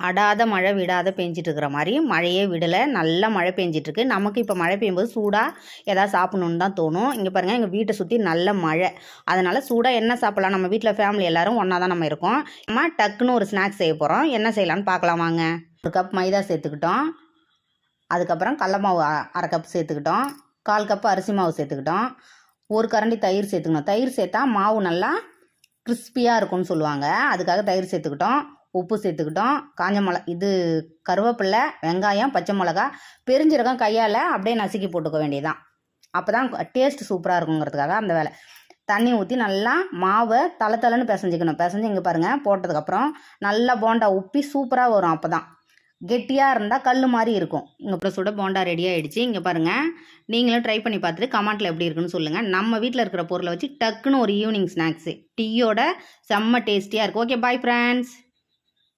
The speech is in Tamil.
அடாத மழை விடாத பெஞ்சிட்டு இருக்கிற மாதிரி மழையே விடலை, நல்லா மழை பெஞ்சிட்ருக்கு. நமக்கு இப்போ மழை பெய்யும்போது சூடாக எதாவது சாப்பிட்ணுன்னு தான் தோணும். இங்கே பாருங்கள், எங்கள் வீட்டை சுற்றி நல்ல மழை, அதனால் சூடாக என்ன சாப்பிட்லாம்? நம்ம வீட்டில் ஃபேமிலி எல்லோரும் ஒன்றா தான் நம்ம இருக்கோம். நம்ம டக்குன்னு ஒரு ஸ்நாக்ஸ் செய்ய போகிறோம். என்ன செய்யலான்னு பார்க்கலாம் வாங்க. 1 கப் மைதா சேர்த்துக்கிட்டோம். அதுக்கப்புறம் கடல மாவு 1/2 கப் சேர்த்துக்கிட்டோம். 1/4 கப் அரிசி மாவு சேர்த்துக்கிட்டோம். 1 கரண்டி தயிர் சேர்த்துக்கணும். தயிர் சேர்த்தா மாவு நல்லா கிறிஸ்பியாக இருக்கும்னு சொல்லுவாங்க, அதுக்காக தயிர் சேர்த்துக்கிட்டோம். உப்பு சேர்த்துக்கிட்டோம். காஞ்ச இது கருவேப்பிலை, வெங்காயம், பச்சை மிளகா, பெருஞ்சீரகம் கையால் அப்படியே நசுக்கி போட்டுக்க வேண்டியதுதான். அப்போ தான் டேஸ்ட் சூப்பராக இருக்குங்கிறதுக்காக அந்த வேலை. தண்ணி ஊற்றி நல்லா மாவை தளன்னு பிசைஞ்சிக்கணும். பிசைஞ்சு இங்கே பாருங்கள், போட்டதுக்கப்புறம் நல்லா போண்டா உப்பி சூப்பராக வரும். அப்போ தான் கெட்டியாக இருந்தால் கல் மாதிரி இருக்கும். இங்கே அப்புறம் சுட போண்டா ரெடி ஆகிடுச்சு. இங்கே பாருங்கள், நீங்களும் ட்ரை பண்ணி பார்த்துட்டு கமெண்ட்டில் எப்படி இருக்குன்னு சொல்லுங்கள். நம்ம வீட்டில் இருக்கிற பொருளை வச்சு டக்குன்னு ஒரு ஈவினிங் ஸ்நாக்ஸு டீயோட செம்ம டேஸ்டியாக இருக்கும். Okay, bye friends.